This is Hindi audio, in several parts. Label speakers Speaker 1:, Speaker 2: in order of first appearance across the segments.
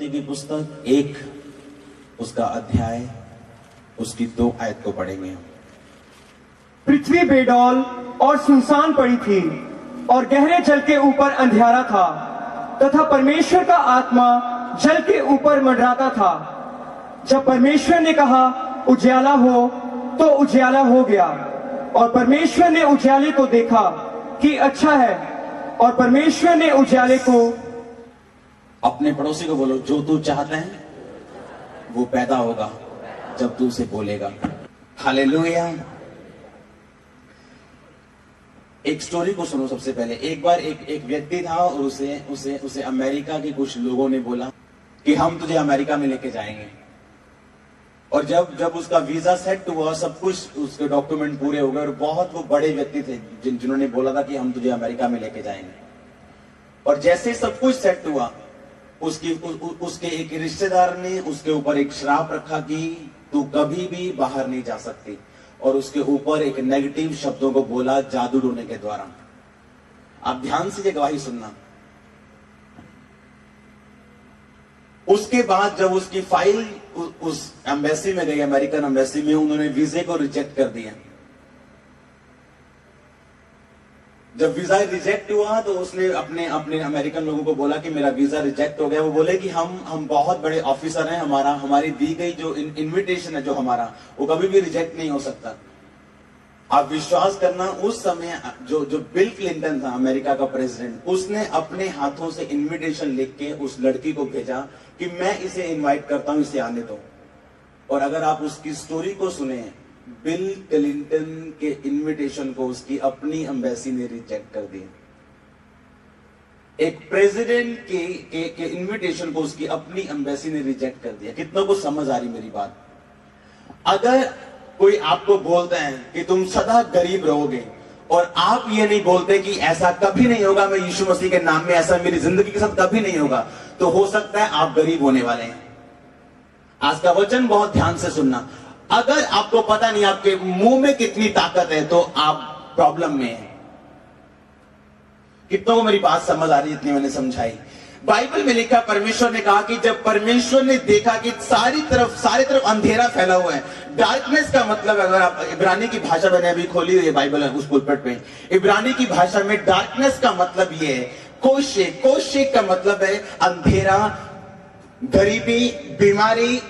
Speaker 1: उत्पत्ति की पुस्तक 1 उसका अध्याय उसकी 2 आयत को पढ़ेंगे हम।
Speaker 2: पृथ्वी बेडौल और सुनसान पड़ी थी और गहरे जल के ऊपर अंधियारा था तथा परमेश्वर का आत्मा जल के ऊपर मंडराता था। जब परमेश्वर ने कहा उजियाला हो, तो उजियाला हो गया। और परमेश्वर ने उजियाले को देखा कि अच्छा है, और परमेश्वर ने उजियाले को।
Speaker 1: अपने पड़ोसी को बोलो, जो तू चाहता है वो पैदा होगा जब तू उसे बोलेगा। हालेलुया। एक स्टोरी को सुनो। सबसे पहले एक बार एक व्यक्ति था और उसे अमेरिका के कुछ लोगों ने बोला कि हम तुझे अमेरिका में लेके जाएंगे। और जब उसका वीजा सेट हुआ, सब कुछ उसके डॉक्यूमेंट पूरे हो गए, और बहुत वो बड़े व्यक्ति थे जिन्होंने बोला था कि हम तुझे अमेरिका में लेके जाएंगे। और जैसे सब कुछ सेट हुआ, उसके एक रिश्तेदार ने उसके ऊपर एक श्राप रखा कि तू कभी भी बाहर नहीं जा सकती, और उसके ऊपर एक नेगेटिव शब्दों को बोला जादू टोने के द्वारा। आप ध्यान से ये गवाही सुनना। उसके बाद जब उसकी फाइल उस एम्बेसी में गई, अमेरिकन एम्बेसी में, उन्होंने वीजे को रिजेक्ट कर दिया। जब वीजा रिजेक्ट हुआ तो उसने अपने अमेरिकन लोगों को बोला कि मेरा वीजा रिजेक्ट हो गया। वो बोले कि हम बहुत बड़े ऑफिसर हैं, हमारी दी गई जो इनविटेशन है, जो हमारा, वो कभी भी रिजेक्ट नहीं हो सकता। आप विश्वास करना, उस समय जो बिल क्लिंटन था, अमेरिका का प्रेसिडेंट, उसने अपने हाथों से इनविटेशन लिख के उस लड़की को भेजा कि मैं इसे इनवाइट करता हूं, इसे आने दो। और अगर आप उसकी स्टोरी को सुने, बिल क्लिंटन के इनविटेशन को उसकी अपनी एम्बेसी ने रिजेक्ट कर दिया। एक प्रेसिडेंट के इनविटेशन को उसकी अपनी एम्बेसी ने रिजेक्ट कर दिया। कितनों को समझ आ रही मेरी बात? अगर कोई आपको बोलता है कि तुम सदा गरीब रहोगे, और आप ये नहीं बोलते कि ऐसा कभी नहीं होगा, मैं यीशु मसीह के नाम में ऐसा मेरी जिंदगी के साथ कभी नहीं होगा, तो हो सकता है आप गरीब होने वाले हैं। आज का वचन बहुत ध्यान से सुनना। अगर आपको पता नहीं आपके मुंह में कितनी ताकत है, तो आप प्रॉब्लम में हैं। कितनों को मेरी बात समझ आ रही है? इतनी मैंने समझाई। बाइबल में लिखा, परमेश्वर ने कहा कि जब परमेश्वर ने देखा कि सारी तरफ अंधेरा फैला हुआ है। डार्कनेस का मतलब, अगर आप इब्रानी की भाषा, मैंने अभी खोली हुई है बाइबल उस पुलपट पे, इब्रानी की भाषा में डार्कनेस का मतलब ये है कोशे का मतलब है अंधेरा, गरीबी, बीमारी,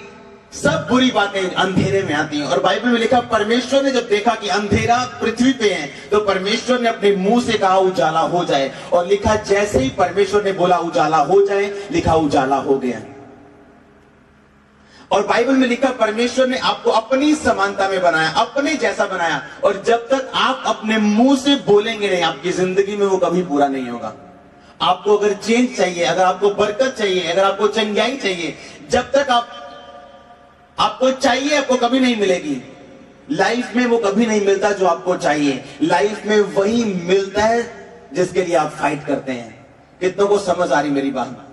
Speaker 1: सब बुरी बातें अंधेरे में आती हैं। और बाइबल में लिखा, परमेश्वर ने जब देखा कि अंधेरा पृथ्वी पे है, तो परमेश्वर ने अपने मुंह से कहा उजाला हो जाए। और लिखा, जैसे ही परमेश्वर ने बोला उजाला हो जाए, लिखा उजाला हो गया। और बाइबल में लिखा, परमेश्वर ने आपको अपनी समानता में बनाया, अपने जैसा बनाया। और जब तक आप अपने मुंह से बोलेंगे नहीं, आपकी जिंदगी में वो कभी पूरा नहीं होगा। आपको अगर चेंज चाहिए, अगर आपको बरकत चाहिए, अगर आपको चंगाई चाहिए, जब तक आपको चाहिए, आपको कभी नहीं मिलेगी। लाइफ में वो कभी नहीं मिलता जो आपको चाहिए। लाइफ में वही मिलता है जिसके लिए आप फाइट करते हैं। कितनों को समझ आ रही मेरी बात?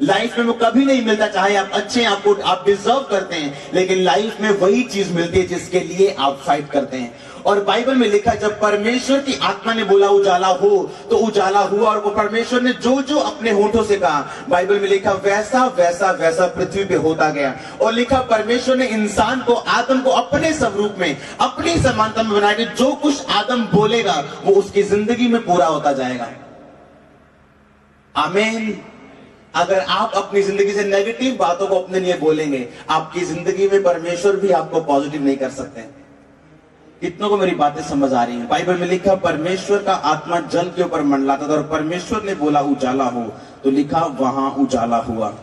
Speaker 1: लाइफ में वो कभी नहीं मिलता, चाहे आप अच्छे हैं, आप डिजर्व करते हैं, लेकिन लाइफ में वही चीज मिलती है जिसके लिए आप फाइट करते हैं। और बाइबल में लिखा, जब परमेश्वर की आत्मा ने बोला उजाला हो, तो उजाला हुआ। और वो परमेश्वर ने जो अपने होठों से कहा, बाइबल में लिखा, वैसा पृथ्वी पे होता गया। और लिखा, परमेश्वर ने इंसान को, आदम को अपने स्वरूप में, अपनी समानता में बनाया कि जो कुछ आदम बोलेगा वो उसकी जिंदगी में पूरा होता जाएगा। आमीन। अगर आप अपनी जिंदगी से नेगेटिव बातों को अपने लिए बोलेंगे, आपकी जिंदगी में परमेश्वर भी आपको पॉजिटिव नहीं कर सकते। कितनों को मेरी बातें समझ आ रही हैं? बाइबल में लिखा, परमेश्वर का आत्मा जल के ऊपर मंडलाता था, और परमेश्वर ने बोला उजाला हो, तो लिखा वहां उजाला हुआ।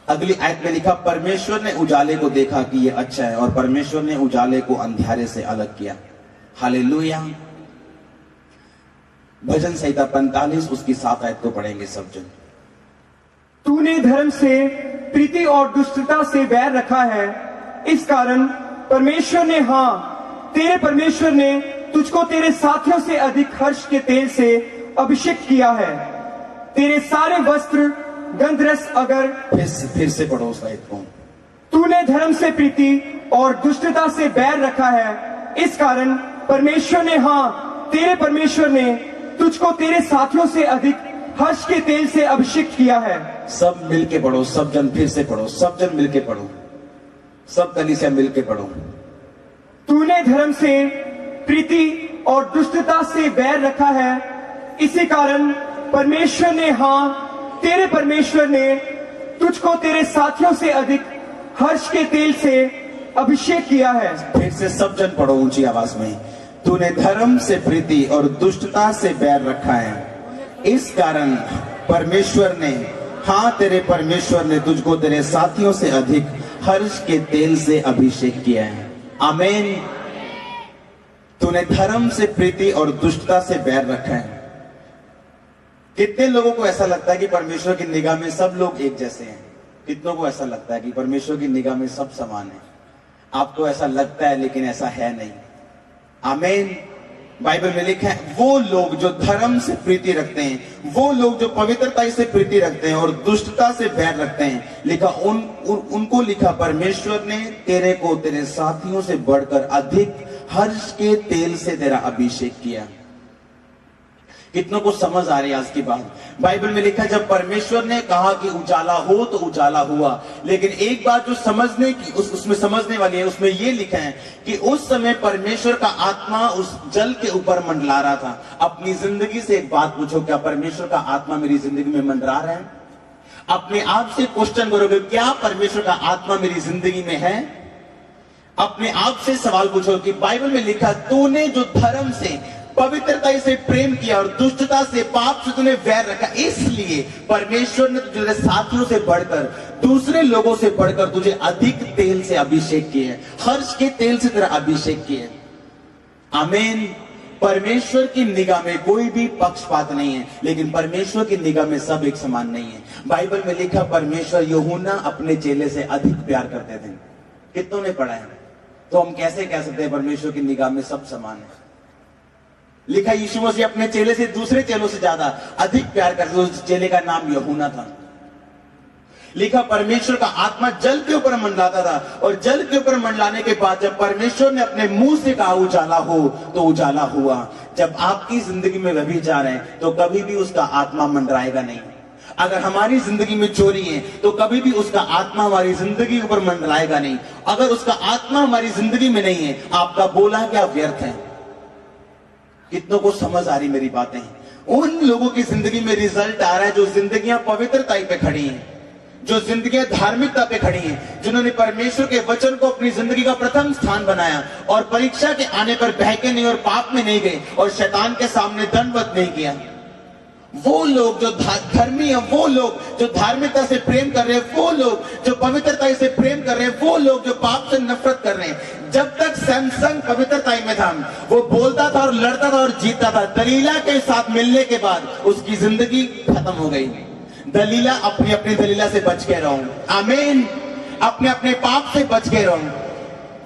Speaker 1: अगली आयत में लिखा, परमेश्वर ने उजाले को देखा कि ये अच्छा है, और परमेश्वर ने उजाले को अंधियारे से अलग किया। हालेलुया। भजन संहिता 45 उसकी 7 आयत को पढ़ेंगे सब जन।
Speaker 2: तूने धर्म से प्रीति और दुष्टता से बैर रखा है, इस कारण परमेश्वर ने, तेरे परमेश्वर ने तुझको तेरे साथियों से अधिक हर्ष के तेल से अभिषेक किया है। तेरे सारे वस्त्र गंधरस अगर। फिर से पढ़ो उस आयत को। तूने धर्म से प्रीति और दुष्टता से बैर रखा है, इस कारण परमेश्वर ने, तेरे परमेश्वर ने तुझको तेरे साथियों से अधिक हर्ष के तेल से अभिषेक किया है।
Speaker 1: सब मिलके पढ़ो, सब जन फिर से पढ़ो, सब जन मिलके पढ़ो, सब कलीसिया मिलके पढ़ो।
Speaker 2: तूने धर्म से प्रीति और दुष्टता से बैर रखा है, इसी कारण परमेश्वर ने, हाँ तेरे परमेश्वर ने तुझको तेरे साथियों से अधिक हर्ष के तेल से अभिषेक किया है।
Speaker 1: फिर से सब जन पढ़ो ऊंची आवाज में। तूने धर्म से प्रीति और दुष्टता से बैर रखा है, इस कारण परमेश्वर ने, हाँ तेरे परमेश्वर ने तुझको तेरे साथियों से अधिक हर्ष के तेल से अभिषेक किया है। आमीन। तूने धर्म से प्रीति और दुष्टता से बैर रखा है। कितने लोगों को ऐसा लगता है कि परमेश्वर की निगाह में सब लोग एक जैसे हैं? कितनों को ऐसा लगता है कि परमेश्वर की निगाह में सब समान है? आपको ऐसा लगता है, लेकिन ऐसा है नहीं। आमीन। बाइबल में लिखा है, वो लोग जो धर्म से प्रीति रखते हैं, वो लोग जो पवित्रता से प्रीति रखते हैं और दुष्टता से बैर रखते हैं, लिखा उनको लिखा परमेश्वर ने तेरे को तेरे साथियों से बढ़कर अधिक हर्ष के तेल से तेरा अभिषेक किया। कितनों को समझ आ रही है आज की बात? बाइबल में लिखा, जब परमेश्वर ने कहा कि उजाला हो तो उजाला हुआ, लेकिन एक बात जो समझने की उसमें समझने वाली है, उसमें ये लिखा है कि उस समय परमेश्वर का आत्मा उस जल के ऊपर मंडला रहा था। अपनी जिंदगी से एक बात पूछो, क्या परमेश्वर का आत्मा मेरी जिंदगी में मंडरा रहा है? अपने आप से क्वेश्चन करोगे, क्या परमेश्वर का आत्मा मेरी जिंदगी में है? अपने आप से सवाल पूछो कि बाइबल में लिखा, तूने जो धर्म से पवित्रता से प्रेम किया और दुष्टता से, पाप से तूने वैर रखा, इसलिए परमेश्वर ने तुझे साथियों से बढ़कर, दूसरे लोगों से बढ़कर तुझे अधिक तेल से अभिषेक किए हैं, हर्ष के तेल से तेरा अभिषेक किए। आमीन। परमेश्वर की निगाह में कोई भी पक्षपात नहीं है, लेकिन परमेश्वर की निगाह में सब एक समान नहीं है। बाइबल में लिखा, परमेश्वर यूहन्ना अपने चेले से अधिक प्यार करते थे। कितनों ने पढ़ा है? तो हम कैसे कह सकते हैं परमेश्वर की निगाह में सब समान है? लिखा, यीशु मसीह अपने चेले से दूसरे चेलों से ज्यादा अधिक प्यार करते थे। उस चेले का नाम यूहन्ना था। लिखा, परमेश्वर का आत्मा जल के ऊपर मंडलाता था, और जल के ऊपर मंडलाने के बाद जब परमेश्वर ने अपने मुंह से कहा उजाला हो तो उजाला हुआ। जब आपकी जिंदगी में व्यभिचार है तो कभी भी उसका आत्मा मंडराएगा नहीं। अगर हमारी जिंदगी में चोरी है तो कभी भी उसका आत्मा हमारी जिंदगी के ऊपर मंडराएगा नहीं। अगर उसका आत्मा हमारी जिंदगी में नहीं है, आपका बोला क्या व्यर्थ है। कितनों को समझ आ रही मेरी बातें? उन लोगों की जिंदगी में रिजल्ट आ रहा है जो जिंदगियां पवित्रता पे खड़ी हैं, जो जिंदगियां धार्मिकता पे खड़ी हैं, जिन्होंने परमेश्वर के वचन को अपनी जिंदगी का प्रथम स्थान बनाया और परीक्षा के आने पर बहके नहीं और पाप में नहीं गए और शैतान के सामने दंडवत नहीं किया। वो लोग जो धर्मी है, वो लोग जो धार्मिकता से प्रेम कर रहे हैं, वो लोग जो पवित्रता से प्रेम कर रहे हैं, वो लोग जो पाप से नफरत कर रहे हैं। जब तक सैमसंग पवित्रता में था, वो बोलता था और लड़ता था और जीतता था। दलीला के साथ मिलने के बाद उसकी जिंदगी खत्म हो गई। दलीला अपनी दलीला से बच के रहो। आमीन। अपने पाप से बच के रहो।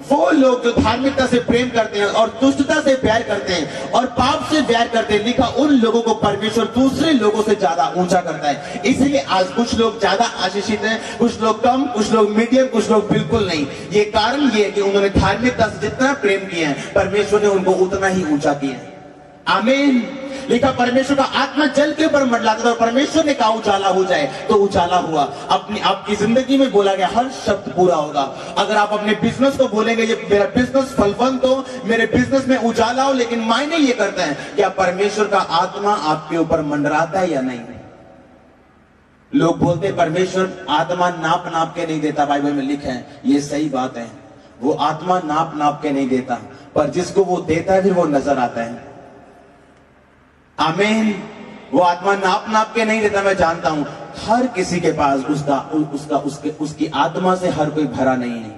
Speaker 1: वो लोग जो धार्मिकता से प्रेम करते हैं और दुष्टता से प्यार करते हैं और पाप से प्यार करते हैं, लिखा उन लोगों को परमेश्वर दूसरे लोगों से ज्यादा ऊंचा करता है। इसलिए आज कुछ लोग ज्यादा आशीषित हैं, कुछ लोग कम, कुछ लोग मीडियम, कुछ लोग बिल्कुल नहीं। ये कारण ये है कि उन्होंने धार्मिकता से जितना प्रेम किया है, परमेश्वर ने उनको उतना ही ऊंचा किया है। आमीन। लिखा, परमेश्वर का आत्मा जल के ऊपर मंडलाता था और परमेश्वर ने कहा उजाला हो जाए तो उजाला हुआ। आपकी जिंदगी में बोला गया हर शब्द पूरा होगा। अगर आप अपने बिजनेस को बोलेंगे, ये मेरा बिजनेस फलवंत हो, मेरे बिजनेस में उजाला हो, लेकिन मायने ये करता है क्या परमेश्वर का आत्मा आपके ऊपर मंडराता है या नहीं? लोग बोलते हैं परमेश्वर आत्मा नाप नाप के नहीं देता, बाइबल में लिखा है। ये सही बात है, वो आत्मा नाप नाप के नहीं देता, पर जिसको वो देता है फिर वो नजर आता है। आमीन। वो आत्मा नाप नाप के नहीं देता। मैं जानता हूं हर किसी के पास उसकी आत्मा से हर कोई भरा नहीं है।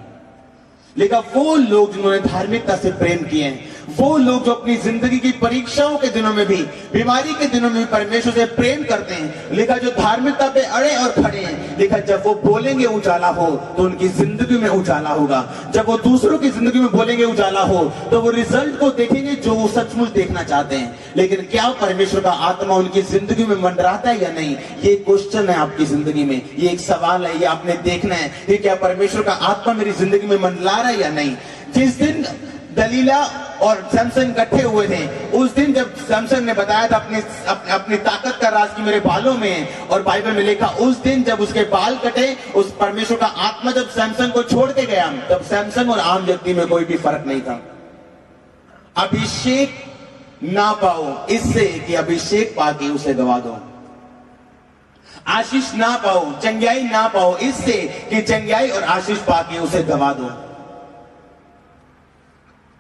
Speaker 1: लेकिन वो लोग जिन्होंने धार्मिकता से प्रेम किए हैं, वो लोग जो अपनी जिंदगी की परीक्षाओं के दिनों में भी, बीमारी के दिनों में भी परमेश्वर से प्रेम करते हैं, लिखा जो धार्मिकता पे अड़े और खड़े हैं, लिखा जब वो बोलेंगे उजाला हो तो उनकी जिंदगी में उजाला होगा। जब वो दूसरों की जिंदगी में बोलेंगे उजाला हो तो वो रिजल्ट को देखेंगे जो वो सचमुच देखना चाहते हैं। लेकिन क्या परमेश्वर का आत्मा उनकी जिंदगी में मंडराता है या नहीं, ये क्वेश्चन है आपकी जिंदगी में। ये एक सवाल है, ये आपने देखना है कि क्या परमेश्वर का आत्मा मेरी जिंदगी में मंडला रहा है या नहीं। जिस दिन दलीला और सैमसन इकट्ठे हुए थे, उस दिन जब सैमसन ने बताया था अपनी ताकत का राज की मेरे बालों में है, और बाइबल में लिखा उस दिन जब उसके बाल कटे, उस परमेश्वर का आत्मा जब सैमसन को छोड़ के गया, तब सैमसन और आम व्यक्ति में कोई भी फर्क नहीं था। अभिषेक ना पाओ इससे कि अभिषेक पाके उसे गवा दो, आशीष ना पाओ, चंगाई ना पाओ इससे कि चंगाई और आशीष पाके उसे गवा दो।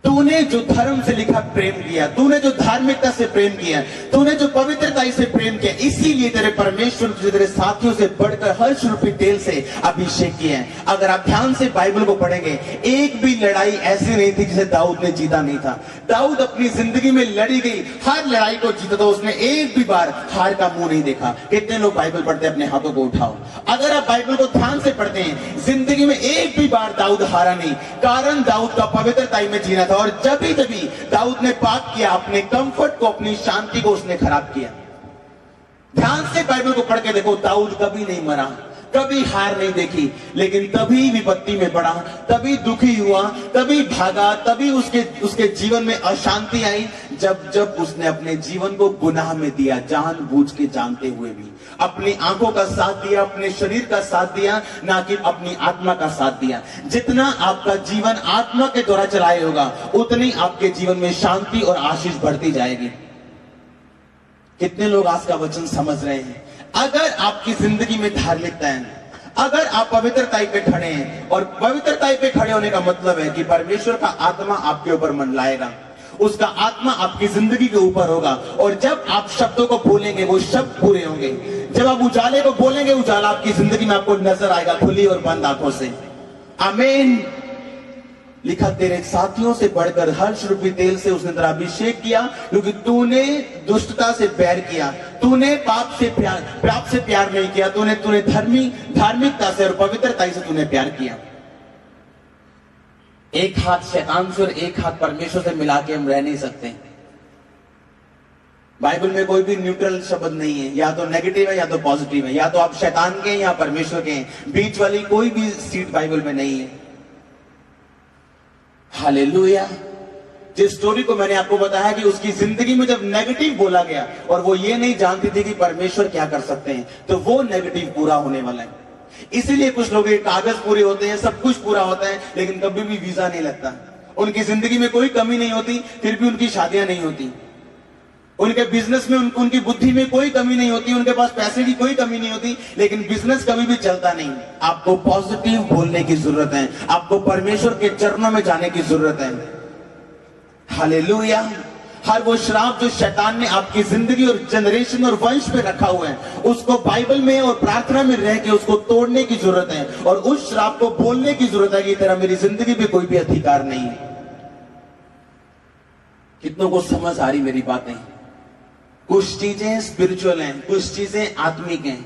Speaker 1: तूने जो धर्म से लिखा प्रेम किया, तूने जो धार्मिकता से प्रेम किया, तूने जो पवित्रता से प्रेम किया, इसीलिए तेरे परमेश्वर तुझे तेरे साथियों से बढ़कर हर्ष रूपी तेल से अभिषेक किया है। अगर आप ध्यान से बाइबल को पढ़ेंगे, एक भी लड़ाई ऐसी नहीं थी जिसे दाऊद ने जीता नहीं था। दाऊद अपनी जिंदगी में लड़ी गई हर लड़ाई को जीता था, उसने एक भी बार हार का मुंह नहीं देखा। कितने लोग बाइबल पढ़ते हैं? अपने हाथों को उठाओ। अगर आप बाइबल को ध्यान से पढ़ते हैं, जिंदगी में एक भी बार दाऊद हारा नहीं, कारण दाऊद का पवित्रता में जीना था। और जब भी दाऊद ने पाप किया, अपने कंफर्ट को, अपनी शांति को उसने खराब किया। ध्यान से बाइबल को पढ़ के देखो, दाऊद कभी नहीं मरा, कभी हार नहीं देखी, लेकिन तभी विपत्ति में पड़ा, तभी दुखी हुआ, तभी भागा, तभी उसके जीवन में अशांति आई जब उसने अपने जीवन को गुनाह में दिया, जानबूझ के जानते हुए भी अपनी आंखों का साथ दिया, अपने शरीर का साथ दिया, ना कि अपनी आत्मा का साथ दिया। जितना आपका जीवन आत्मा के द्वारा चलाए होगा, उतनी आपके जीवन में शांति और आशीष बढ़ती जाएगी। कितने लोग आज का वचन समझ रहे हैं? अगर आपकी जिंदगी में धार्मिकता है, अगर आप पवित्रता पे खड़े हैं, और पवित्रता पे खड़े होने का मतलब है कि परमेश्वर का आत्मा आपके ऊपर मंडलाएगा, उसका आत्मा आपकी जिंदगी के ऊपर होगा, और जब आप शब्दों को बोलेंगे वो शब्द पूरे होंगे। जब आप उजाले को बोलेंगे, उजाला आपकी जिंदगी में आपको नजर आएगा खुली और बंद आंखों से। आमीन। लिखा, तेरे साथियों से बढ़कर हर्ष रूपी तेल से उसने तेरा अभिषेक किया, क्योंकि तूने दुष्टता से बैर किया, तूने पाप से प्यार नहीं किया, तूने धार्मिकता से और पवित्रता से तूने प्यार किया। एक हाथ शैतान से और एक हाथ परमेश्वर से मिला के हम रह नहीं सकते। बाइबल में कोई भी न्यूट्रल शब्द नहीं है, या तो नेगेटिव है या तो पॉजिटिव है, या तो आप शैतान के हैं या परमेश्वर के हैं, बीच वाली कोई भी सीट बाइबल में नहीं है। हालेलुया। जिस स्टोरी को मैंने आपको बताया कि उसकी जिंदगी में जब नेगेटिव बोला गया और वो ये नहीं जानती थी कि परमेश्वर क्या कर सकते हैं, तो वो नेगेटिव पूरा होने वाला है। इसीलिए कुछ लोग कागज पूरे होते हैं, सब कुछ पूरा होता है, लेकिन कभी भी वीजा नहीं लगता। उनकी जिंदगी में कोई कमी नहीं होती, फिर भी उनकी शादियां नहीं होती। उनके बिजनेस में उनकी बुद्धि में कोई कमी नहीं होती, उनके पास पैसे की कोई कमी नहीं होती, लेकिन बिजनेस कभी भी चलता नहीं। आपको पॉजिटिव बोलने की जरूरत है, आपको परमेश्वर के चरणों में जाने की जरूरत है। हालेलुया। हर वो श्राप जो शैतान ने आपकी जिंदगी और जनरेशन और वंश पे रखा हुआ है, उसको बाइबल में और प्रार्थना में रह के उसको तोड़ने की जरूरत है, और उस श्राप को बोलने की जरूरत है कि तेरा मेरी जिंदगी में कोई भी अधिकार नहीं है। कितनों को समझ आ रही मेरी बातें? कुछ चीजें स्पिरिचुअल हैं, कुछ चीजें आत्मिक हैं।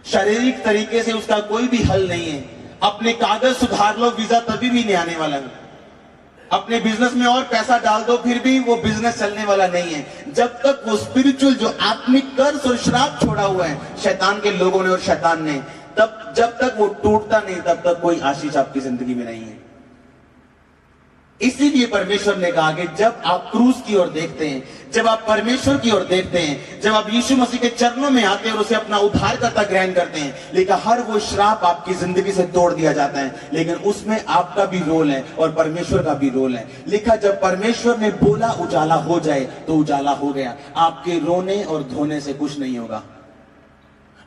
Speaker 1: शारीरिक तरीके से उसका कोई भी हल नहीं है। अपने कागज सुधार लो, वीजा तभी भी नहीं आने वाला है। अपने बिजनेस में और पैसा डाल दो, फिर भी वो बिजनेस चलने वाला नहीं है, जब तक वो स्पिरिचुअल जो आत्मिक कर्ज और श्राप छोड़ा हुआ है शैतान के लोगों ने और शैतान ने, तब जब तक वो टूटता नहीं, तब तक कोई आशीष आपकी जिंदगी में नहीं है। इसीलिए परमेश्वर ने कहा कि जब आप क्रूस की ओर देखते हैं, जब आप परमेश्वर की ओर देखते हैं, जब आप यीशु मसीह के चरणों में आते हैं और उसे अपना उद्धारकर्ता ग्रहण करते हैं, लेकिन हर वो श्राप आपकी जिंदगी से तोड़ दिया जाता है। लेकिन उसमें आपका भी रोल है और परमेश्वर का भी रोल है। लिखा, जब परमेश्वर ने बोला उजाला हो जाए तो उजाला हो गया। आपके रोने और धोने से कुछ नहीं होगा।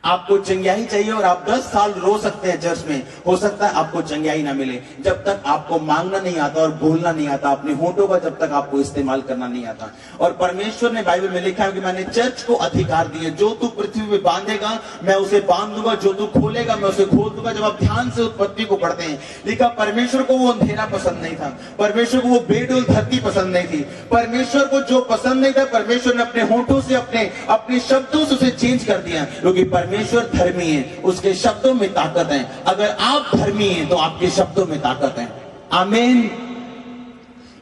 Speaker 1: आपको चंगाई चाहिए और आप 10 साल रो सकते हैं चर्च में, हो सकता है आपको चंगाई ना मिले, जब तक आपको मांगना नहीं आता और बोलना नहीं आता, अपने होठों का जब तक आपको इस्तेमाल करना नहीं आता। और परमेश्वर ने बाइबल में लिखा है कि मैंने चर्च को अधिकार दिए, जो तू पृथ्वी पे बांधेगा मैं उसे बांध दूंगा, जो तू खोलेगा मैं उसे खोल दूंगा। जब आप ध्यान से उत्पत्ति को पढ़ते हैं, लिखा परमेश्वर को वो अंधेरा पसंद नहीं था, परमेश्वर को वो बेडोल धरती पसंद नहीं थी। परमेश्वर को जो पसंद नहीं था, परमेश्वर ने अपने होठों से अपने शब्दों से उसे चेंज कर दिया, क्योंकि परमेश्वर धर्मी है, उसके शब्दों में ताकत है। अगर आप धर्मी हैं तो आपके शब्दों में ताकत है। आमीन।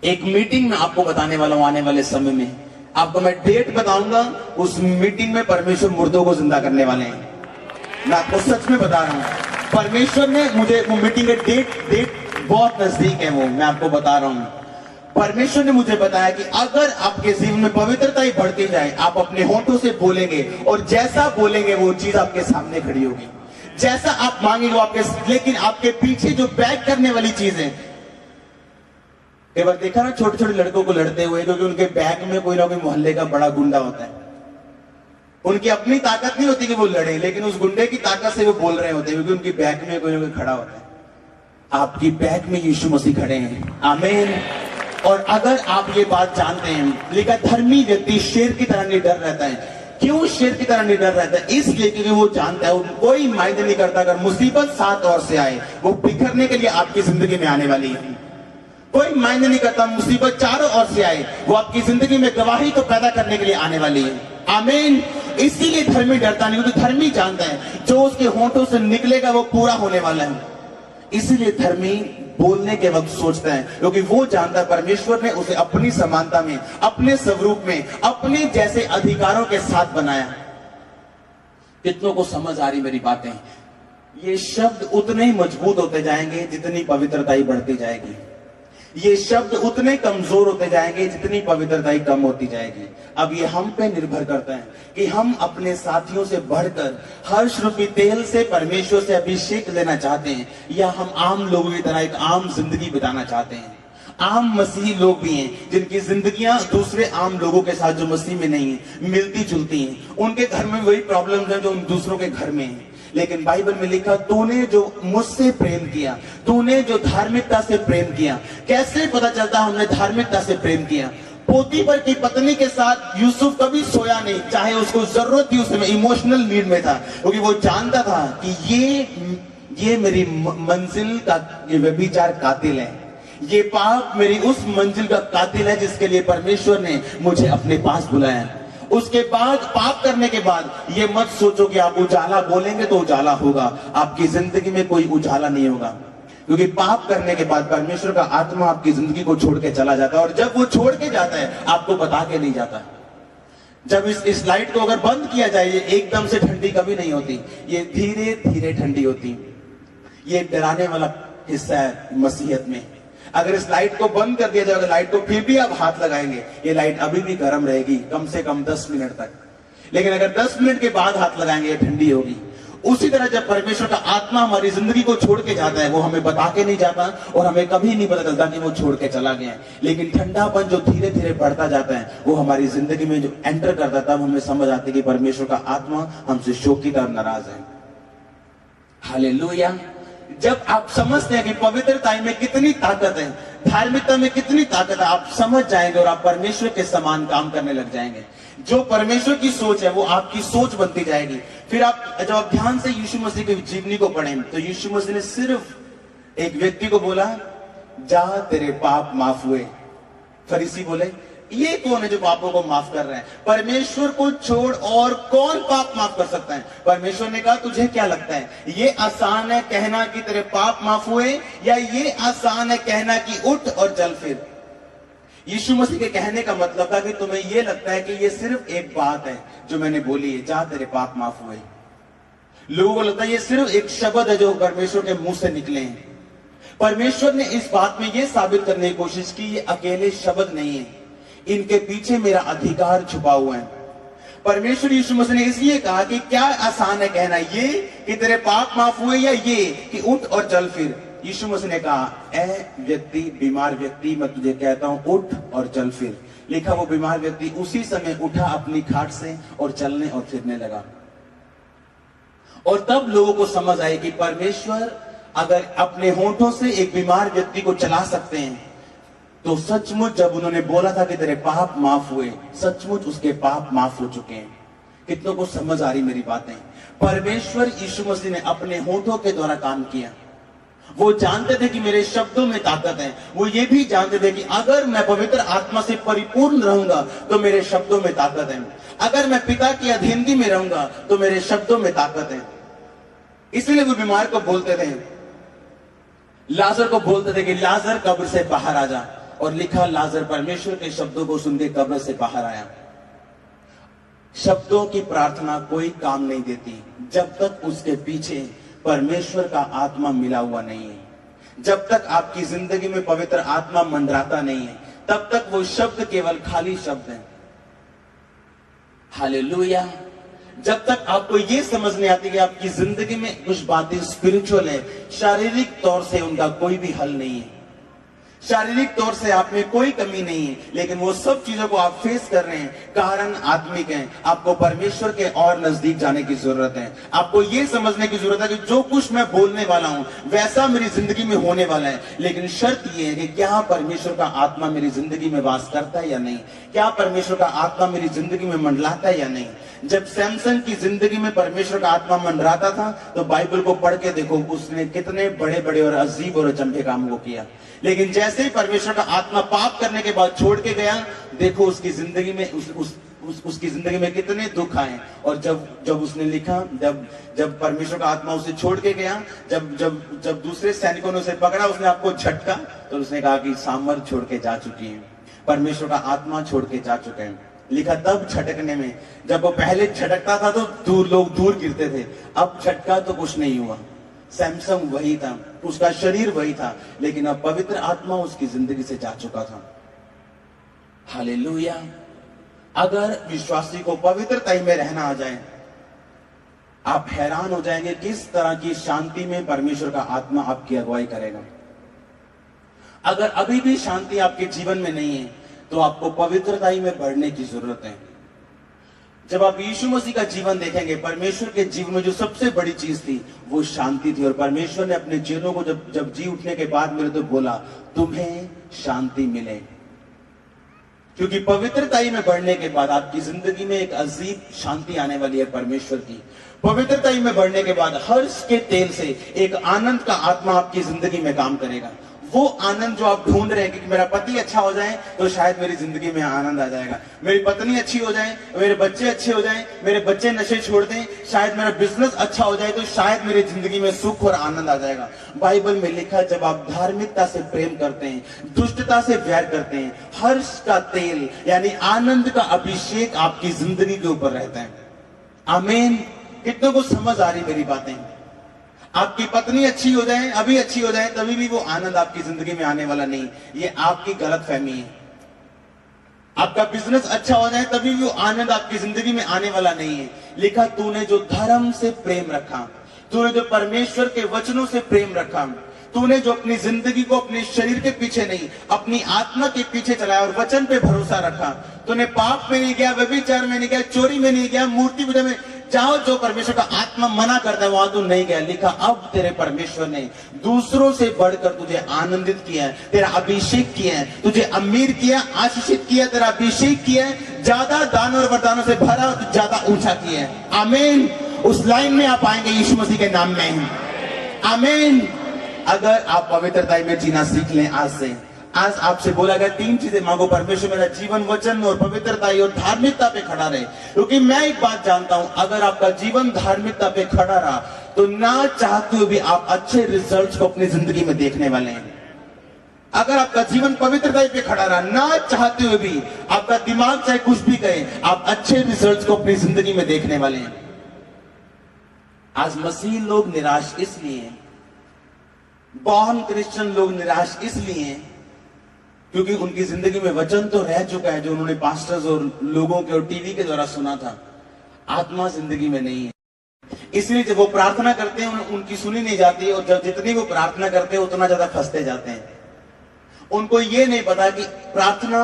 Speaker 1: एक मीटिंग में आपको बताने वाला हूं, आने वाले समय में आपको मैं डेट बताऊंगा, उस मीटिंग में परमेश्वर मुर्दों को जिंदा करने वाले हैं। मैं आपको सच में बता रहा हूं, परमेश्वर ने मुझे वो मीटिंग के डेट बहुत नजदीक है, वो मैं आपको बता रहा हूं। परमेश्वर ने मुझे बताया कि अगर आपके जीवन में पवित्रता ही बढ़ती जाए, आप अपने होठों से बोलेंगे और जैसा बोलेंगे वो चीज आपके सामने खड़ी होगी, जैसा आप मांगेंगे वो आपके, लेकिन आपके पीछे जो बैक करने वाली चीज है, कई बार देखा ना छोटे छोटे लड़कों को लड़ते हुए, क्योंकि उनके बैक में कोई ना कोई मोहल्ले का बड़ा गुंडा होता है। उनकी अपनी ताकत नहीं होती कि वो लड़े, लेकिन उस गुंडे की ताकत से वो बोल रहे होते हैं, क्योंकि उनकी बैक में कोई ना कोई खड़ा होता है। आपकी बैक में यीशु मसीह खड़े हैं, आमीन। और अगर आप ये बात जानते हैं, लिखा धर्मी व्यक्ति शेर की तरह निडर रहता है। क्यों शेर की तरह निडर रहता है? इसलिए क्योंकि वो जानता है कोई मायने नहीं करता, अगर मुसीबत सात ओर से आए वो बिखरने के लिए आपकी जिंदगी में आने वाली है। कोई मायने नहीं करता, मुसीबत चारों ओर से आए वो आपकी जिंदगी में गवाही तो पैदा करने के लिए आने वाली है, आमीन। इसीलिए धर्मी डरता नहीं, क्योंकि धर्मी जानता है जो उसके होंठों से निकलेगा वो पूरा होने वाला है। इसीलिए धर्मी बोलने के वक्त सोचता है, क्योंकि वो जानता है परमेश्वर ने उसे अपनी समानता में, अपने स्वरूप में, अपने जैसे अधिकारों के साथ बनाया। कितनों को समझ आ रही मेरी बातें? ये शब्द उतने ही मजबूत होते जाएंगे जितनी पवित्रता ही बढ़ती जाएगी। ये शब्द उतने कमजोर होते जाएंगे जितनी पवित्रता ही कम होती जाएगी। अब ये हम पे निर्भर करता है कि हम अपने साथियों से बढ़कर हर्ष रूपी तेल से परमेश्वर से अभिषेक लेना चाहते हैं, या हम आम लोगों की तरह एक आम जिंदगी बिताना चाहते हैं। आम मसीही लोग भी हैं जिनकी जिंदगियां दूसरे आम लोगों के साथ जो मसीह में नहीं है मिलती जुलती हैं। उनके घर में वही प्रॉब्लम्स हैं जो उन दूसरों के घर में है, लेकिन बाइबल में लिखा तूने जो मुझसे प्रेम किया, तूने जो धार्मिकता से प्रेम किया। कैसे पता चलता हमने धार्मिकता से प्रेम किया? पोतीफर की पत्नी के साथ यूसुफ कभी सोया नहीं, चाहे उसको जरूरत थी, उसमें इमोशनल नीड में था, क्योंकि वो जानता था कि ये मेरी मंजिल का ये व्यभिचार कातिल है, ये पाप मेरी उस मंजिल का कातिल है जिसके लिए परमेश्वर ने मुझे अपने पास बुलाया। उसके बाद पाप करने के बाद ये मत सोचो कि आप उजाला बोलेंगे तो उजाला होगा, आपकी जिंदगी में कोई उजाला नहीं होगा, क्योंकि पाप करने के बाद परमेश्वर का आत्मा आपकी जिंदगी को छोड़ के चला जाता है। और जब वो छोड़ के जाता है आपको बता के नहीं जाता। जब इस लाइट को अगर बंद किया जाए, ये एकदम से ठंडी कभी नहीं होती, ये धीरे धीरे ठंडी होती। ये डराने वाला हिस्सा है मसीहत में। अगर इस लाइट को बंद कर दिया जाए, अगर लाइट को फिर भी आप हाथ लगाएंगे, ये लाइट अभी भी गर्म रहेगी कम से कम 10 मिनट तक, लेकिन अगर 10 मिनट के बाद हाथ लगाएंगे ये ठंडी होगी। उसी तरह जब परमेश्वर का आत्मा हमारी जिंदगी को छोड़ के जाता है, वो हमें बता के नहीं जाता और हमें कभी नहीं पता चलता कि वो छोड़ के चला गया है, लेकिन ठंडापन जो धीरे धीरे बढ़ता जाता है वो हमारी जिंदगी में जो एंटर करता है, तब हमें समझ आती है कि परमेश्वर का आत्मा हमसे शोक की तरह नाराज है। हालेलुया। जब आप समझते हैं कि पवित्रता में कितनी ताकत है, धार्मिकता में कितनी ताकत है, आप समझ जाएंगे और आप परमेश्वर के समान काम करने लग जाएंगे। जो परमेश्वर की सोच है वो आपकी सोच बनती जाएगी। फिर आप जब आप ध्यान से यीशु मसीह की जीवनी को पढ़ें, तो यीशु मसीह ने सिर्फ एक व्यक्ति को बोला, जा तेरे पाप माफ हुए। फरीसी बोले, ये कौन है जो पापों को माफ कर रहे हैं? परमेश्वर को छोड़ और कौन पाप माफ कर सकता है? परमेश्वर ने कहा, तुझे क्या लगता है, ये आसान है कहना कि तेरे पाप माफ हुए, या ये आसान है कहना कि उठ और चल फिर? यीशु मसीह के कहने का मतलब था कि तुम्हें ये लगता है कि ये सिर्फ एक बात है जो मैंने बोली है, जा तेरे पाप माफ हुए। लोगों को लगता है ये सिर्फ एक शब्द है जो परमेश्वर के मुंह से निकले हैं। परमेश्वर ने इस बात में यह साबित करने की कोशिश की, ये अकेले शब्द नहीं है, इनके पीछे मेरा अधिकार छुपा हुआ है। परमेश्वर यीशु मसीह ने इसलिए कहा कि क्या आसान है कहना, ये कि तेरे पाप माफ हुए, या ये कि उठ और चल फिर? यीशु मसीह ने कहा, ए व्यक्ति, बीमार व्यक्ति, मैं तुझे कहता हूं उठ और चल फिर। लिखा वो बीमार व्यक्ति उसी समय उठा अपनी खाट से और चलने और फिरने लगा। और तब लोगों को समझ आई कि परमेश्वर अगर अपने होंठों से एक बीमार व्यक्ति को चला सकते हैं, तो सचमुच जब उन्होंने बोला था कि तेरे पाप माफ हुए, सचमुच उसके पाप माफ हो चुके हैं। कितनों को समझ आ रही मेरी बातें? परमेश्वर यीशु मसीह ने अपने होंठों के द्वारा काम किया। वो जानते थे कि मेरे शब्दों में ताकत है। वो ये भी जानते थे कि अगर मैं पवित्र आत्मा से परिपूर्ण रहूंगा तो मेरे शब्दों में ताकत है। अगर मैं पिता की अधीनगी में रहूंगा तो मेरे शब्दों में ताकत है। इसलिए वो बीमार को बोलते थे, लाजर को बोलते थे कि लाजर कब्र से बाहर आ जा। और लिखा, लाजर परमेश्वर के शब्दों को सुन के कब्र से बाहर आया। शब्दों की प्रार्थना कोई काम नहीं देती जब तक उसके पीछे परमेश्वर का आत्मा मिला हुआ नहीं है। जब तक आपकी जिंदगी में पवित्र आत्मा मंडराता नहीं है, तब तक वो शब्द केवल खाली शब्द हैं। हालेलुया। जब तक आपको ये समझ नहीं आती कि आपकी जिंदगी में कुछ बातें स्पिरिचुअल है, शारीरिक तौर से उनका कोई भी हल नहीं है, शारीरिक तौर से आप में कोई कमी नहीं है, लेकिन वो सब चीजों को आप फेस कर रहे हैं, कारण आत्मिक है। आपको परमेश्वर के और नजदीक जाने की जरूरत है। आपको ये समझने की जरूरत है कि जो कुछ मैं बोलने वाला हूं वैसा मेरी जिंदगी में होने वाला है, लेकिन शर्त ये है कि क्या परमेश्वर का आत्मा मेरी जिंदगी में वास करता है या नहीं, क्या परमेश्वर का आत्मा मेरी जिंदगी में मंडलाता है या नहीं। जब सैमसन की जिंदगी में परमेश्वर का आत्मा मंडराता था तो बाइबल को पढ़ के देखो, उसने कितने बड़े बड़े और अजीब और अचंभे काम को किया। लेकिन जैसे ही परमेश्वर का आत्मा पाप करने के बाद छोड़ के गया, देखो उसकी जिंदगी में उसकी जिंदगी में कितने दुख आए। और जब उसने लिखा, जब परमेश्वर का आत्मा उसे छोड़ के गया, जब दूसरे सैनिकों ने उसे पकड़ा, उसने आपको झटका, तो उसने कहा कि सामर्थ छोड़ के जा चुकी है, परमेश्वर का आत्मा छोड़ के जा चुके हैं। लिखा तब झटकने में, जब वो पहले झटकता था तो लोग दूर गिरते थे, अब झटका तो कुछ नहीं हुआ। सैमसन वही था, उसका शरीर वही था, लेकिन अब पवित्र आत्मा उसकी जिंदगी से जा चुका था। हालेलुया। अगर विश्वासी को पवित्रता में रहना आ जाए, आप हैरान हो जाएंगे किस तरह की शांति में परमेश्वर का आत्मा आपकी अगुवाई करेगा। अगर अभी भी शांति आपके जीवन में नहीं है तो आपको पवित्रता में बढ़ने की जरूरत है। जब आप यीशु मसीह का जीवन देखेंगे, परमेश्वर के जीवन में जो सबसे बड़ी चीज थी वो शांति थी। और परमेश्वर ने अपने चेलों को जब जी उठने के बाद मेरे तो बोला, तुम्हें शांति मिले, क्योंकि पवित्रता में बढ़ने के बाद आपकी जिंदगी में एक अजीब शांति आने वाली है परमेश्वर की। पवित्रता में बढ़ने के बाद हर्ष के तेल से एक आनंद का आत्मा आपकी जिंदगी में काम करेगा। वो आनंद जो आप ढूंढ रहे हैं कि मेरा पति अच्छा हो जाए तो शायद मेरी जिंदगी में आनंद आ जाएगा, मेरी पत्नी अच्छी हो जाए, मेरे बच्चे अच्छे हो जाएं, मेरे बच्चे नशे छोड़ दें, शायद मेरा बिजनेस अच्छा हो जाए तो शायद मेरी जिंदगी में सुख और आनंद आ जाएगा। बाइबल में लिखा, जब आप धार्मिकता से प्रेम करते हैं, दुष्टता से वैर करते हैं, हर्ष का तेल यानी आनंद का अभिषेक आपकी जिंदगी के ऊपर रहता है। आमीन। कितनों को समझ आ रही मेरी बातें? आपकी पत्नी अच्छी हो जाए, अभी अच्छी हो जाए, तभी भी वो आनंद आपकी जिंदगी में आने वाला नहीं, ये आपकी गलत फहमी है। आपका बिजनेस अच्छा हो जाए तभी भी वो आनंद आपकी जिंदगी में आने वाला नहीं है। लिखा, तूने जो धर्म से प्रेम रखा, तूने जो परमेश्वर के वचनों से प्रेम रखा, तूने जो अपनी जिंदगी को अपने शरीर के पीछे नहीं अपनी आत्मा के पीछे चलाया और वचन पे भरोसा रखा, तूने पाप में नहीं गया, व्यभिचार में नहीं गया, चोरी में नहीं गया, मूर्ति पूजा में, जाओ जो परमेश्वर का आत्मा मना करता है वहां तू नहीं गया। लिखा, अब तेरे परमेश्वर ने दूसरों से बढ़कर तुझे आनंदित किया है, तेरा अभिषेक किया है, तुझे अमीर किया, आशीषित किया, तेरा अभिषेक किया है, ज्यादा दान और वरदानों से भरा, ज्यादा ऊंचा किया है। आमीन। उस लाइन में आप आएंगे यीशु मसीह के नाम में। आमीन। अगर आप पवित्रता में जीना सीख लें आज से, आज आपसे बोला गया 3 चीजें मांगो, परमेश्वर मेरा जीवन वचन और पवित्रता और धार्मिकता पे खड़ा रहे। क्योंकि मैं एक बात जानता हूं, अगर आपका जीवन धार्मिकता पे खड़ा रहा तो ना चाहते हुए भी आप अच्छे रिजल्ट्स को अपनी जिंदगी में देखने वाले हैं। अगर आपका जीवन पवित्रता पे खड़ा रहा, ना चाहते हुए भी आपका दिमाग चाहे कुछ भी कहे, आप अच्छे रिजल्ट्स को अपनी जिंदगी में देखने वाले हैं। आज मसीह लोग निराश इसलिए, बॉर्न क्रिश्चियन लोग निराश इसलिए क्योंकि उनकी जिंदगी में वचन तो रह चुका है जो उन्होंने पास्टर्स और लोगों के और टीवी के द्वारा सुना था, आत्मा जिंदगी में नहीं है। इसलिए जब वो प्रार्थना करते हैं उनकी सुनी नहीं जाती, और जब जितनी वो प्रार्थना करते हैं उतना ज्यादा फंसते जाते हैं। उनको ये नहीं पता कि प्रार्थना,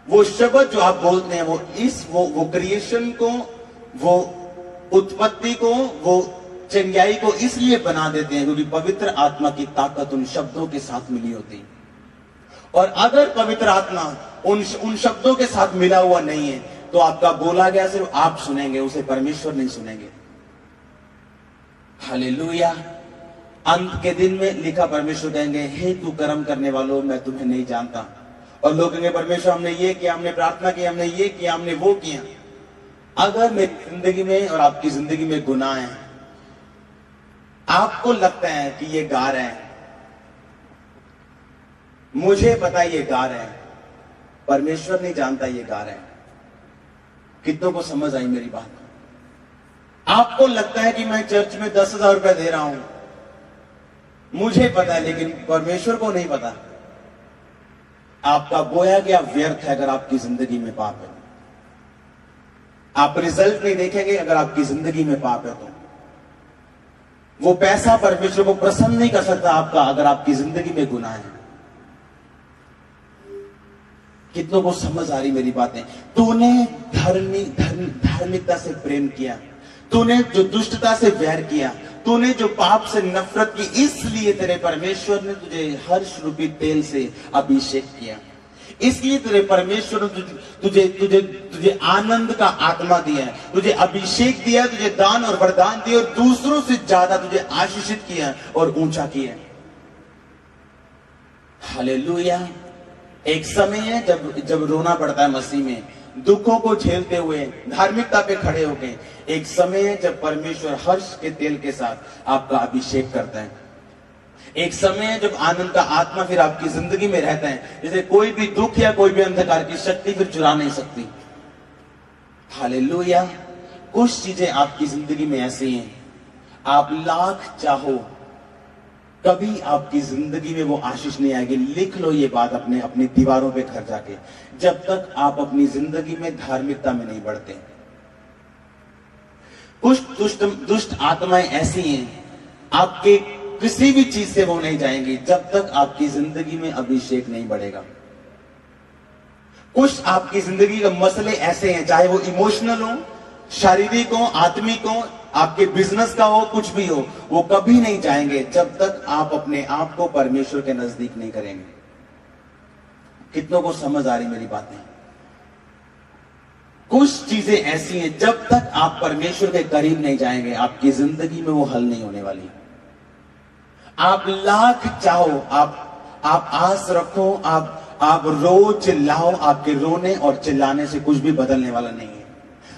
Speaker 1: वो शब्द जो आप बोलते हैं, वो क्रिएशन को, वो उत्पत्ति को, वो चंगाई को इसलिए बना देते हैं क्योंकि पवित्र आत्मा की ताकत उन शब्दों के साथ मिली होती है। और अगर पवित्र आत्मा उन शब्दों के साथ मिला हुआ नहीं है तो आपका बोला गया सिर्फ आप सुनेंगे, उसे परमेश्वर नहीं सुनेंगे। हालेलुया। अंत के दिन में लिखा, परमेश्वर कहेंगे, हे तू कर्म करने वालों, मैं तुम्हें नहीं जानता। और लोग कहेंगे, परमेश्वर हमने ये किया, हमने प्रार्थना की, हमने ये किया, हमने वो किया। अगर मेरी जिंदगी में और आपकी जिंदगी में गुनाह है, आपको लगता है कि ये गा रहे हैं, मुझे पता है ये गा रहे हैं, परमेश्वर नहीं जानता ये गा रहे हैं। कितनों को समझ आई मेरी बात? आपको लगता है कि मैं चर्च में 10,000 रुपए दे रहा हूं, मुझे पता है, लेकिन परमेश्वर को नहीं पता। आपका बोया गया व्यर्थ है अगर आपकी जिंदगी में पाप है। आप रिजल्ट नहीं देखेंगे अगर आपकी जिंदगी में पाप है। तो वो पैसा परमेश्वर को प्रसन्न नहीं कर सकता आपका अगर आपकी जिंदगी में गुनाह है। कितनों को समझ आ रही मेरी बातें? तूने धार्मिकता से प्रेम किया, तूने जो दुष्टता से वैर किया, तूने जो पाप से नफरत की, इसलिए तेरे परमेश्वर ने तुझे हर्ष रूपी तेल से अभिषेक किया। इसलिए तेरे परमेश्वर ने तुझे तुझे तुझे आनंद का आत्मा दिया है, तुझे अभिषेक दिया, तुझे दान और वरदान दिए और दूसरों से ज्यादा तुझे आशीषित किया और ऊंचा किया। हालेलुया। एक समय है जब रोना पड़ता है मसीह में, दुखों को झेलते हुए धार्मिकता पे खड़े होके। एक समय है जब परमेश्वर हर्ष के तेल के साथ आपका अभिषेक करता है। एक समय है जब आनंद का आत्मा फिर आपकी जिंदगी में रहता है, जैसे कोई भी दुख या कोई भी अंधकार की शक्ति फिर चुरा नहीं सकती। हालेलुया। कुछ चीजें आपकी जिंदगी में ऐसी हैं, आप लाख चाहो कभी आपकी जिंदगी में वो आशीष नहीं आएगी। लिख लो ये बात अपनी दीवारों पे घर जाके, जब तक आप अपनी जिंदगी में धार्मिकता में नहीं बढ़ते। कुछ दुष्ट आत्माएं ऐसी हैं, आपके किसी भी चीज से वो नहीं जाएंगी जब तक आपकी जिंदगी में अभिषेक नहीं बढ़ेगा। कुछ आपकी जिंदगी के मसले ऐसे हैं, चाहे वो इमोशनल हो, शारीरिक हो, आत्मिक हो, आपके बिजनेस का हो, कुछ भी हो, वो कभी नहीं जाएंगे जब तक आप अपने आप को परमेश्वर के नजदीक नहीं करेंगे। कितनों को समझ आ रही मेरी बातें? कुछ चीजें ऐसी हैं, जब तक आप परमेश्वर के करीब नहीं जाएंगे आपकी जिंदगी में वो हल नहीं होने वाली। आप लाख चाहो, आप आस रखो, आप रो चिल्लाओ, आपके रोने और चिल्लाने से कुछ भी बदलने वाला नहीं है।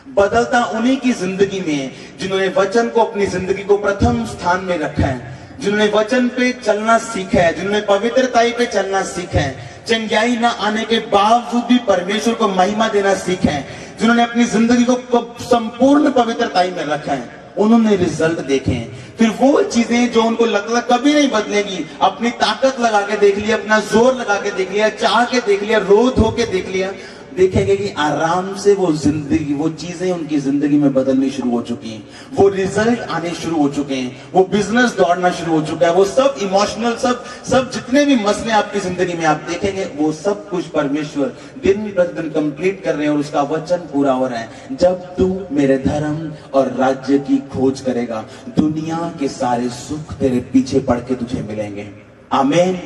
Speaker 1: बदलता उन्हीं की जिंदगी में है जिन्होंने वचन को अपनी जिंदगी को प्रथम स्थान में रखा है, जिन्होंने वचन पे चलना सीखा है, जिन्होंने पवित्रताई पे चलना सीखा है, चंगाई ना आने के बावजूद भी परमेश्वर को महिमा देना सीखा है, जिन्होंने अपनी जिंदगी को संपूर्ण पवित्रताई में रखा है। उन्होंने रिजल्ट देखे हैं। फिर वो चीजें जो उनको लगता कभी नहीं बदलेगी, अपनी ताकत लगा के देख लिया, अपना जोर लगा के देख लिया, चाह के देख लिया, रो धो के देख लिया, देखेंगे कि आराम से वो जिंदगी, वो चीजें उनकी जिंदगी में बदलनी शुरू हो चुकी हैं, वो रिजल्ट आने शुरू हो चुके हैं, वो बिजनेस दौड़ना शुरू हो चुका है, वो सब इमोशनल सब जितने भी मसले आपकी जिंदगी में आप देखेंगे, वो सब कुछ परमेश्वर दिन प्रतिदिन कंप्लीट कर रहे हैं और उसका वचन पूरा हो रहा है। जब तू मेरे धर्म और राज्य की खोज करेगा, दुनिया के सारे सुख तेरे पीछे पड़ के तुझे मिलेंगे। आमीन।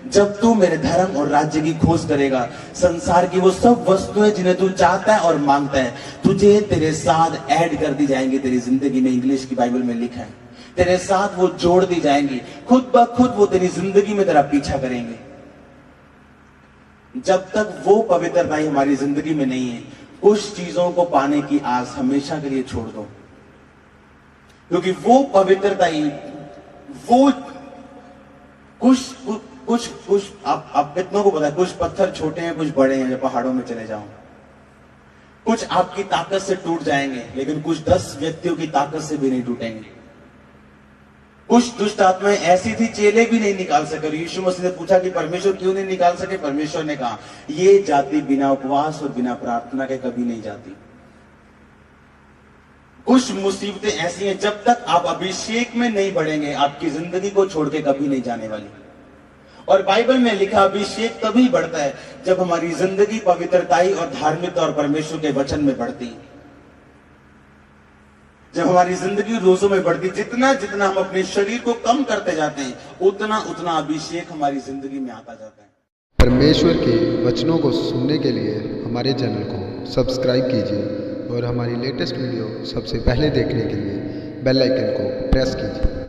Speaker 1: जब तू मेरे धर्म और राज्य की खोज करेगा, संसार की वो सब वस्तुएं जिन्हें तू चाहता है और मांगता है, तुझे तेरे साथ ऐड कर दी जाएंगी तेरी जिंदगी में। इंग्लिश की बाइबल में लिखा है, तेरे साथ वो जोड़ दी जाएंगी, खुद ब खुद वो तेरी जिंदगी में तेरा पीछा करेंगे। जब तक वो पवित्रता हमारी जिंदगी में नहीं है, कुछ चीजों को पाने की आस हमेशा के लिए छोड़ दो, क्योंकि वो पवित्रता ही वो कुछ आप कितनों को पता है, कुछ पत्थर छोटे हैं, कुछ बड़े हैं। जब पहाड़ों में चले जाओ, कुछ आपकी ताकत से टूट जाएंगे, लेकिन कुछ 10 व्यक्तियों की ताकत से भी नहीं टूटेंगे। कुछ दुष्ट आत्माएं ऐसी थी, चेले भी नहीं निकाल सके। यीशु मसीह ने पूछा कि परमेश्वर क्यों नहीं निकाल सके? परमेश्वर ने कहा, ये जाति बिना उपवास और बिना प्रार्थना के कभी नहीं जाती। कुछ मुसीबतें ऐसी हैं, जब तक आप अभिषेक में नहीं बढ़ेंगे, आपकी जिंदगी को छोड़ के कभी नहीं जाने वाली। और बाइबल में लिखा, अभिषेक तभी बढ़ता है जब हमारी जिंदगी पवित्रताई और धार्मिकता और परमेश्वर के वचन में बढ़ती। जब हमारी जिंदगी रोजों में बढ़ती, जितना जितना हम अपने शरीर को कम करते जाते हैं, उतना उतना अभिषेक हमारी जिंदगी में आता जाता है।
Speaker 3: परमेश्वर के वचनों को सुनने के लिए हमारे चैनल को सब्सक्राइब कीजिए और हमारी लेटेस्ट वीडियो सबसे पहले देखने के लिए बेल आइकन को प्रेस कीजिए।